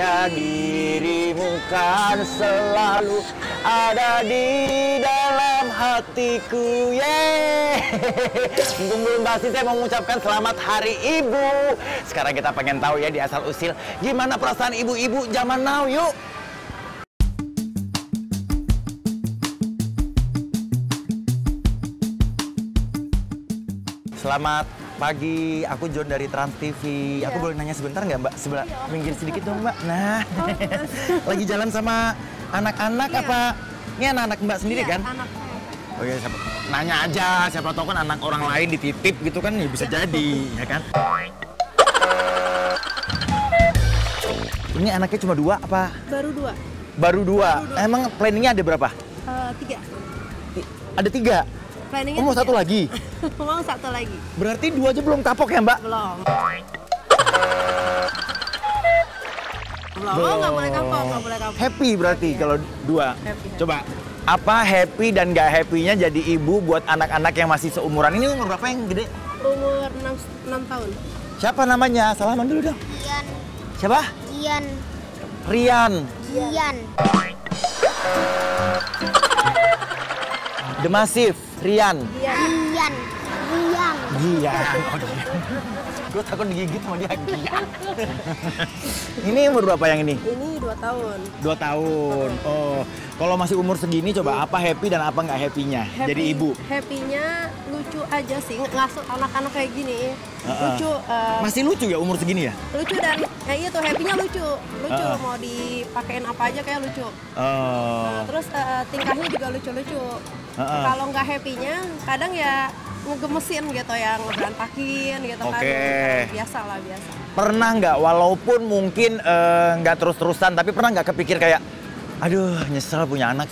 sayang, dirimu kan selalu ada di dalam hatiku. Yeay. Mumpung belum basi, saya mau mengucapkan selamat Hari Ibu. Sekarang kita pengen tahu ya di asal usil gimana perasaan ibu-ibu zaman now, yuk. Selamat pagi, aku John dari Trans TV. Aku boleh nanya sebentar nggak Mbak? Sebelah minggir sedikit dong Mbak. Nah, lagi jalan sama anak-anak apa? Ini anak-anak Mbak sendiri kan? Anak. Oh iya, nanya aja. Siapa tahu kan anak orang lain dititip gitu kan, ya bisa jadi, ya kan? Ini anaknya cuma 2 apa? Baru 2. Baru 2. Emang planningnya ada berapa? 3. Ada 3? Planningnya mau 1 lagi? Mau 1 lagi. Berarti 2 aja belum kapok ya Mbak? Belum. Belum, nggak boleh kapok, nggak boleh kapok. Happy berarti Happy, kalau 2. Happy. Coba, apa happy dan nggak happy-nya jadi ibu buat anak-anak yang masih seumuran? Ini umur berapa yang gede? Umur 6 tahun. Siapa namanya? Salaman dulu dong. Ian. Siapa? Ian. Rian. Ian. The Massive. Rian. Ian. Rian. Gian. Oh, Gian. Gue takut digigit sama dia. Gian. Ini umur berapa yang ini? Ini 2 tahun. 2 tahun. Oh, kalau masih umur segini coba apa happy dan apa nggak happy-nya jadi ibu? Happy-nya lucu aja sih, ngasuh anak-anak kayak gini. Lucu. Masih lucu ya umur segini ya? Lucu dari kayak itu, happy-nya lucu. Mau dipakein apa aja kayak lucu. Oh. Terus tingkahnya juga lucu-lucu. Kalau nggak happy-nya kadang ya ngegemesin gitu, yang ngeberantakin gitu kan. Biasa lah, biasa. Pernah nggak, walaupun mungkin nggak terus-terusan, tapi pernah nggak kepikir kayak, aduh nyesel punya anak,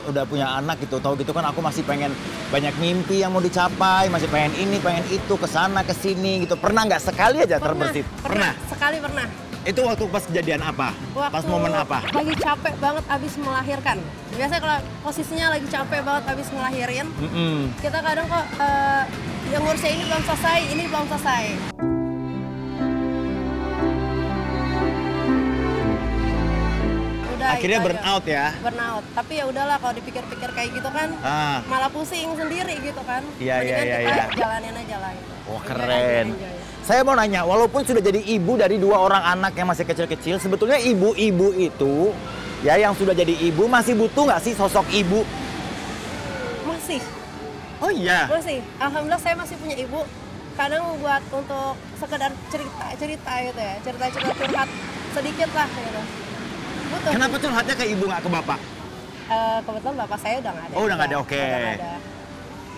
udah punya anak gitu, tahu gitu kan aku masih pengen banyak mimpi yang mau dicapai, masih pengen ini, pengen itu, kesana, kesini gitu. Pernah nggak sekali aja terbersit? Pernah. Sekali pernah. Itu waktu pas kejadian apa? Pas momen apa? Lagi capek banget abis melahirkan. Biasanya kalau posisinya lagi capek banget abis ngelahirin, kita kadang kok yang ngurusnya ini belum selesai, ini belum selesai. Udah, akhirnya burn out ya? Burn out. Tapi ya udahlah, kalau dipikir-pikir kayak gitu kan, malah pusing sendiri gitu kan. Iya. Kita jalanin aja lah. Gitu. Wah, keren. Saya mau nanya, walaupun sudah jadi ibu dari 2 orang anak yang masih kecil-kecil, sebetulnya ibu-ibu itu, ya yang sudah jadi ibu, masih butuh nggak sih sosok ibu? Masih. Oh iya? Masih. Alhamdulillah saya masih punya ibu. Kadang buat untuk sekedar cerita gitu ya, cerita-cerita curhat sedikit lah gitu. Butuh. Kenapa curhatnya ke ibu nggak ke bapak? Kebetulan bapak saya udah nggak ada. Oh, udah nggak ada, oke.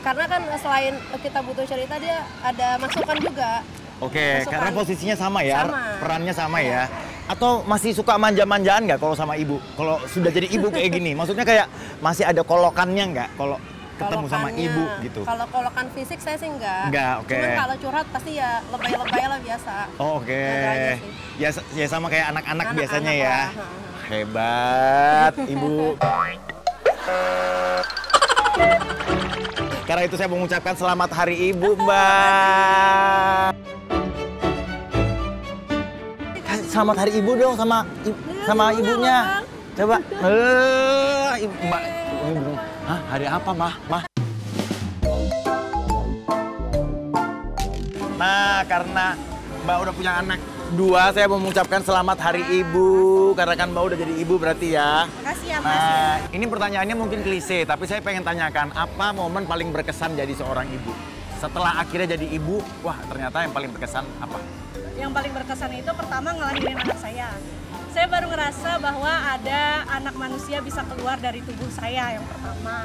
Karena kan selain kita butuh cerita, dia ada masukan juga. Oke, karena posisinya sama ya, perannya sama ya. Iya. Atau masih suka manja-manjaan nggak kalau sama ibu? Kalau sudah jadi ibu kayak gini, maksudnya kayak masih ada kolokannya nggak kalau ketemu sama ibu gitu? Kalau kolokan fisik saya sih enggak. Enggak, oke. Cuman kalau curhat pasti ya lebay-lebay lah biasa. Oh, oke. Ya sama kayak anak-anak biasanya ya. Lah. Hebat, ibu. Karena itu saya mengucapkan selamat Hari Ibu, Mbak. Selamat Hari Ibu dong sama ibunya. Coba. Mbak. Hah, hari apa, Mah? Nah, karena Mbak udah punya anak 2, saya mau mengucapkan selamat Hari Ibu. Karena kan Mbak udah jadi ibu berarti ya. Makasih ya, Mas. Nah, ini pertanyaannya mungkin klise, tapi saya pengen tanyakan, apa momen paling berkesan jadi seorang ibu? Setelah akhirnya jadi ibu, wah ternyata yang paling berkesan apa? Yang paling berkesan itu pertama ngelahirin anak saya. Saya baru ngerasa bahwa ada anak manusia bisa keluar dari tubuh saya, yang pertama.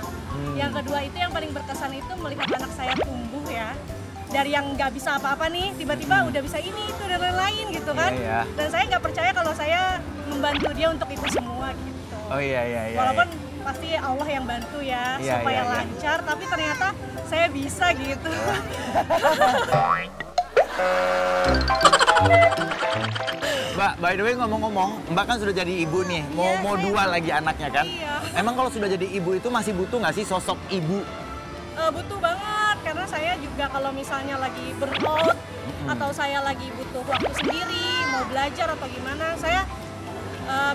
Yang kedua itu yang paling berkesan itu melihat anak saya tumbuh ya. Dari yang nggak bisa apa-apa nih, tiba-tiba udah bisa ini, itu, dan lain-lain gitu kan. Iya. Dan saya nggak percaya kalau saya membantu dia untuk itu semua gitu. Oh iya. Walaupun pasti Allah yang bantu ya, supaya lancar, tapi ternyata saya bisa gitu. Mbak, by the way ngomong-ngomong, Mbak kan sudah jadi ibu nih, mau 2 lagi anaknya kan? Iya. Emang kalau sudah jadi ibu itu masih butuh nggak sih sosok ibu? Butuh banget, karena saya juga kalau misalnya lagi burnout atau saya lagi butuh waktu sendiri, mau belajar atau gimana, saya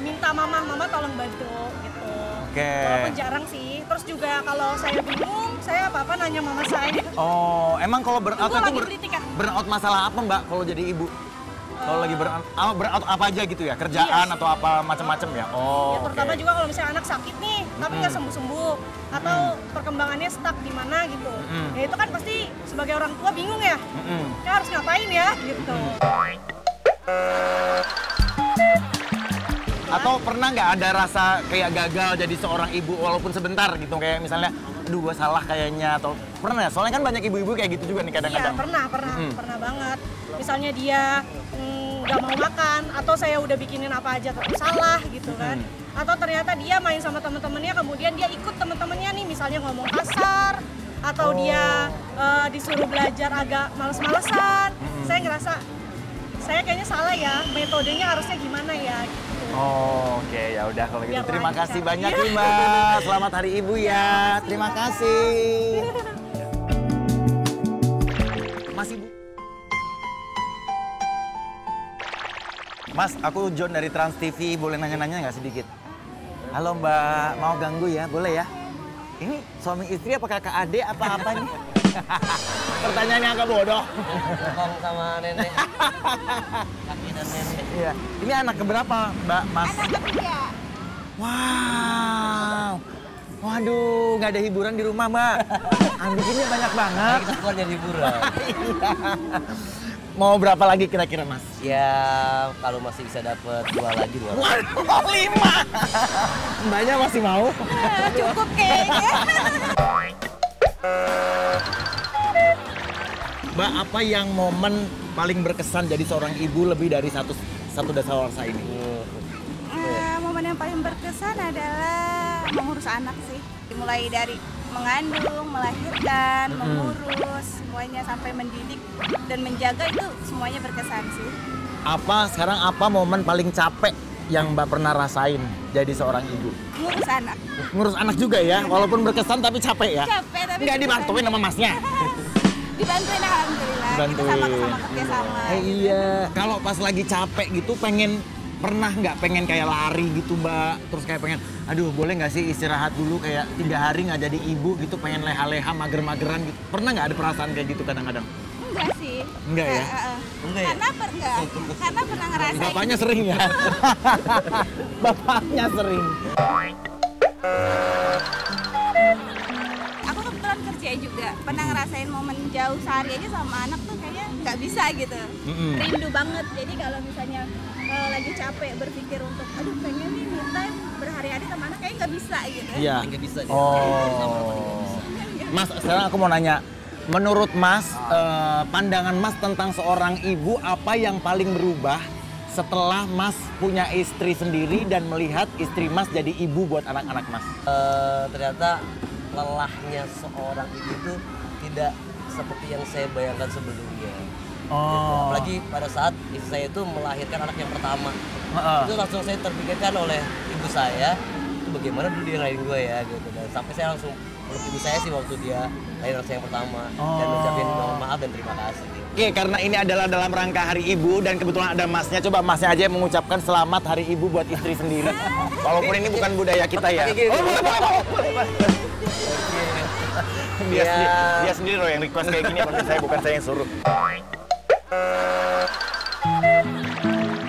minta mama tolong bantu gitu. Oke. Walaupun jarang sih. Terus juga kalau saya bingung, saya apa-apa nanya mama saya. Oh, emang kalau burnout Ibu itu lagi kritik ya? burnout masalah apa Mbak kalau jadi ibu? Kalau lagi burnout apa aja gitu ya? Kerjaan Iya atau apa macam-macam ya? Oh, Ya, terutama oke. juga kalau misalnya anak sakit nih, tapi nggak sembuh-sembuh atau perkembangannya stuck di mana gitu. Ya itu kan pasti sebagai orang tua bingung ya. Ya harus ngapain ya gitu. Atau pernah nggak ada rasa kayak gagal jadi seorang ibu walaupun sebentar gitu, kayak misalnya aduh gue salah kayaknya, atau pernah ya? Soalnya kan banyak ibu-ibu kayak gitu juga nih Iya kadang-kadang. pernah banget. Misalnya dia nggak mau makan atau saya udah bikinin apa aja tetap salah gitu kan. Atau ternyata dia main sama teman-temannya kemudian dia ikut teman-temannya nih misalnya ngomong kasar atau dia disuruh belajar agak males-malesan. Saya ngerasa saya kayaknya salah ya, metodenya harusnya gimana ya gitu. Oh, oke, ya udah kalau gitu. Biar Terima lancar. kasih banyak nih Mbak. Selamat Hari Ibu ya. Terima kasih. Mas Ibu. Mas, aku John dari Trans TV. Boleh nanya-nanya nggak sedikit? Halo Mbak, mau ganggu ya? Boleh ya? Ini suami istri apa kakak adik apa apa nih? Pertanyaannya agak bodoh. Bang sama nenek. Kaki dan nenek. Iya. Ini anak keberapa, Mbak, Mas? Anak ketiga. Wow. Waduh, nggak ada hiburan di rumah, Mbak. Bikinnya banyak banget. Kita keluar dari hiburan. Mau berapa lagi kira-kira, Mas? Ya kalau masih bisa dapat 2 lagi 2. Waduh, 5. Mbaknya masih mau? Cukup kayaknya. Mbak, apa yang momen paling berkesan jadi seorang ibu lebih dari satu dasawarsa ini? Momen yang paling berkesan adalah mengurus anak sih. Mulai dari mengandung, melahirkan, mengurus, semuanya sampai mendidik dan menjaga itu semuanya berkesan sih. Apa momen paling capek yang Mbak pernah rasain jadi seorang ibu? Ngurus anak. Ngurus anak juga ya, walaupun berkesan tapi capek ya? Capek tapi Nggak dibantuin sama masnya? dibantuin alhamdulillah. Kita Bantuin. sama-sama kerja sama. Iya. Kalau pas lagi capek gitu pernah nggak pengen kayak lari gitu Mbak, terus kayak pengen, aduh boleh nggak sih istirahat dulu kayak 3 hari nggak jadi ibu gitu, pengen leha-leha mager-mageran gitu, pernah nggak ada perasaan kayak gitu kadang-kadang? Enggak sih. Enggak ya? Enggak ya? Karena pernah ngerasain. Bapaknya sering ya? Bapaknya sering. Aku kebetulan kerja juga. Pernah ngerasain momen jauh sehari aja sama anak tuh kayaknya nggak bisa gitu. Rindu banget. Jadi kalau misalnya lagi capek berpikir untuk aduh pengen nih me time berhari-hari sama anak kayaknya nggak bisa gitu. Iya. Nggak bisa dia. Oh. Mas, sekarang aku mau nanya. Menurut Mas, pandangan Mas tentang seorang ibu apa yang paling berubah setelah Mas punya istri sendiri dan melihat istri Mas jadi ibu buat anak-anak Mas? Ternyata lelahnya seorang ibu itu tidak seperti yang saya bayangkan sebelumnya. Oh. Apalagi pada saat istri saya itu melahirkan anak yang pertama. Itu langsung saya terpikirkan oleh ibu saya, itu bagaimana dulu dia ngelahirin gue ya gitu. Dan sampai saya langsung peluk ibu saya sih waktu dia lahir anak saya yang pertama. Dan ucapin mohon maaf dan terima kasih. Oke, karena ini adalah dalam rangka Hari Ibu dan kebetulan ada Masnya, coba Masnya aja yang mengucapkan selamat Hari Ibu buat istri sendiri. Walaupun ini bukan budaya kita ya. Oh, boleh. Dia sendiri loh yang request kayak gini, bukan saya yang suruh.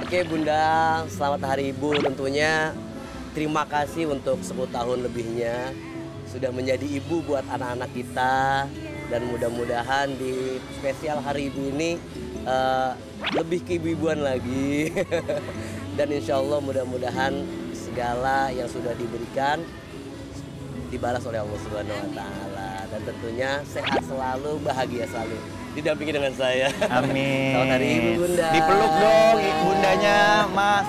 Oke Bunda, selamat Hari Ibu tentunya. Terima kasih untuk 10 tahun lebihnya sudah menjadi ibu buat anak-anak kita. Dan mudah-mudahan di spesial Hari Ibu ini lebih keibu-ibuan lagi. Dan insya Allah mudah-mudahan segala yang sudah diberikan dibalas oleh Allah Subhanahu Wa Taala. Dan tentunya sehat selalu, bahagia selalu. Didampingi dengan saya. Amin. Selamat Hari Ibu Bunda. Dipeluk dong bundanya Mas.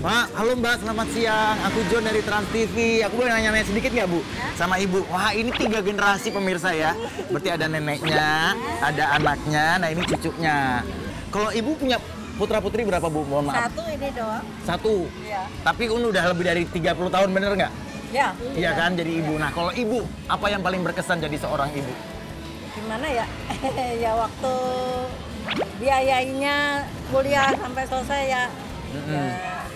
Pak, halo Mbak, selamat siang. Aku John dari Trans TV. Aku boleh nanya-nanya sedikit nggak Bu? Sama Ibu. Wah, ini 3 generasi pemirsa ya. Berarti ada neneknya, ada anaknya, nah ini cucunya. Kalau Ibu punya putra-putri berapa Bu? Mohon maaf. 1 ini doang. 1? Iya. Tapi udah lebih dari 30 tahun, bener nggak? Ya. Iya kan, jadi ibu. Nah, kalau ibu, apa yang paling berkesan jadi seorang ibu? Gimana ya? Ya waktu biayainya kuliah sampai selesai ya.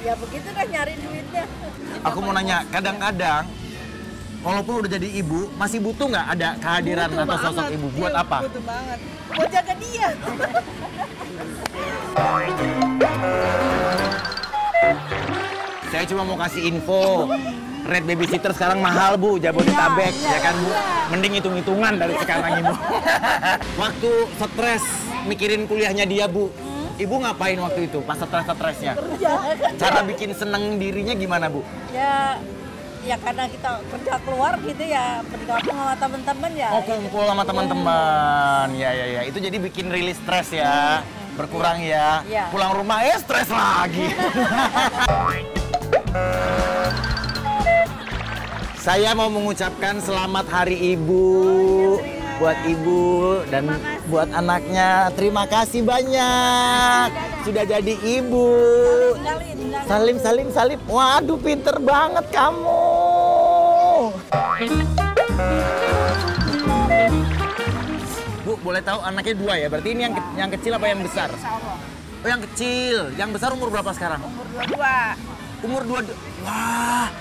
Ya begitu kan nyari duitnya. Aku mau nanya, kadang-kadang walaupun udah jadi ibu, masih butuh nggak ada kehadiran atau sosok ibu? Buat apa? Butuh banget. Buat jaga dia. Saya cuma mau kasih info. Red babysitter sekarang mahal, Bu, Jabodetabek, ya kan, Bu? Mending hitung-hitungan dari sekarang, Ibu. Waktu stres mikirin kuliahnya dia, Bu, Ibu ngapain waktu itu pas stres-stresnya? Cara bikin seneng dirinya gimana, Bu? Ya karena kita kerja keluar gitu ya, bergabung sama teman-teman ya. Oh, kumpul sama teman-teman. Ya. Itu jadi bikin rilis stres ya. Berkurang ya. Pulang rumah stres lagi. Saya mau mengucapkan selamat Hari Ibu buat ibu dan buat anaknya. Terima kasih banyak sudah jadi ibu. Salim. Waduh, pinter banget kamu. Bu, boleh tahu anaknya 2 ya? Berarti ini yang kecil apa yang besar? Oh, yang kecil. Yang besar umur berapa sekarang? Umur 22. Wah.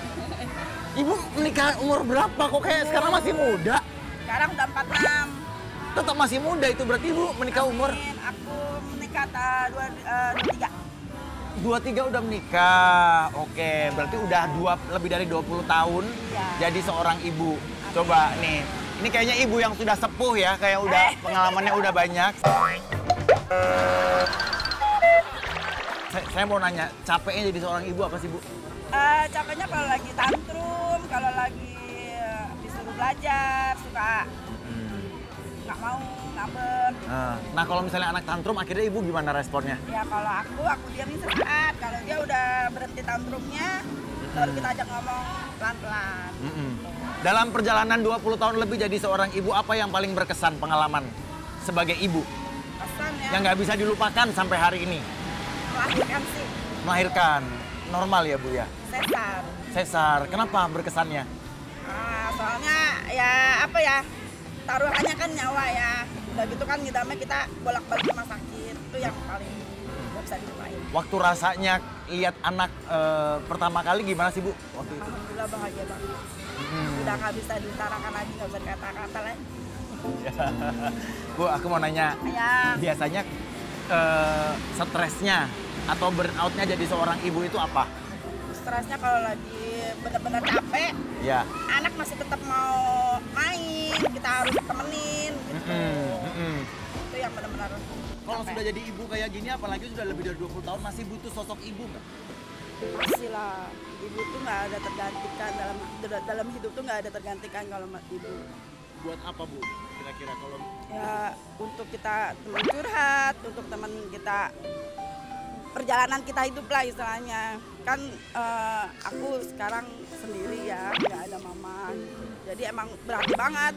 Ibu menikah umur berapa? Kok kayak sekarang masih muda? Sekarang udah 46. Tetap masih muda itu, berarti Ibu menikah umur? Aku menikah 23. 23 udah menikah. Oke, berarti udah lebih dari 20 tahun jadi seorang ibu. Coba nih, ini kayaknya ibu yang sudah sepuh ya, kayak udah pengalamannya udah banyak. Saya mau nanya, capeknya jadi seorang ibu apa sih, Bu? Capeknya kalau lagi tantrum, kalau lagi disuruh belajar, suka nggak mau, ngambek. Nah, kalau misalnya anak tantrum, akhirnya ibu gimana responnya? Ya kalau aku diamin sesaat. Kalau dia udah berhenti tantrumnya, baru kita ajak ngomong pelan-pelan. Dalam perjalanan 20 tahun lebih jadi seorang ibu, apa yang paling berkesan pengalaman sebagai ibu? Kesan ya, Yang nggak bisa dilupakan sampai hari ini? melahirkan sih, Melahirkan. Normal ya, Bu ya? sesar. Sesar. Kenapa berkesannya? Soalnya ya apa ya, taruhannya kan nyawa ya. Udah gitu kan ngidamnya kita bolak-balik rumah sakit. Itu yang paling nggak bisa dilupain. Waktu rasanya lihat anak pertama kali gimana sih, Bu? Waktu itu? Alhamdulillah bahagia banget. Udah nggak bisa diutarakan lagi, nggak bisa dikata-kata lagi. Bu, aku mau nanya. Ya, Biasanya stresnya atau burnout-nya jadi seorang ibu itu apa? stresnya kalau lagi bener-bener capek, Ya. anak masih tetap mau main, kita harus temenin gitu. Itu yang benar-benar Kalau sudah jadi ibu kayak gini, apalagi sudah lebih dari 20 tahun, masih butuh sosok ibu nggak? pasti lah. Ibu tuh nggak ada tergantikan dalam hidup tuh nggak ada tergantikan kalau ibu. Buat apa, Bu? Kira-kira kalau... Ya untuk kita teman curhat, untuk teman kita perjalanan kita hidup lah istilahnya. Kan aku sekarang sendiri ya, nggak ada mama. Jadi emang berarti banget,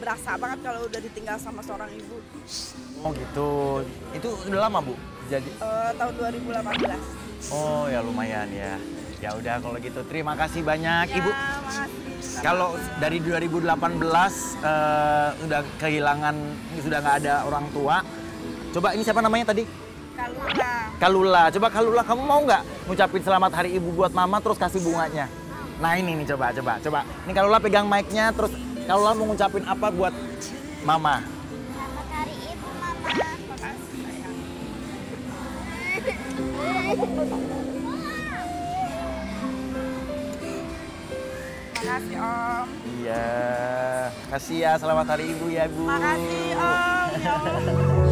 berasa banget kalau udah ditinggal sama seorang ibu. Oh gitu. Itu udah lama, Bu? Jadi Tahun 2018. Oh ya lumayan ya. Ya udah kalau gitu terima kasih banyak Ibu. Makasih. Kalau dari 2018 udah kehilangan, sudah nggak ada orang tua. Coba ini siapa namanya tadi? Kalula. Kalula. Coba Kalula, kamu mau nggak ngucapin selamat hari ibu buat mama terus kasih bunganya? Nah ini nih coba. Ini Kalula pegang mic-nya terus Kalula mau ngucapin apa buat mama? Selamat Hari Ibu, Mama. Makasih Om. Iya. Kasih ya, selamat hari ibu ya Bu. Makasih Om. Ya Allah.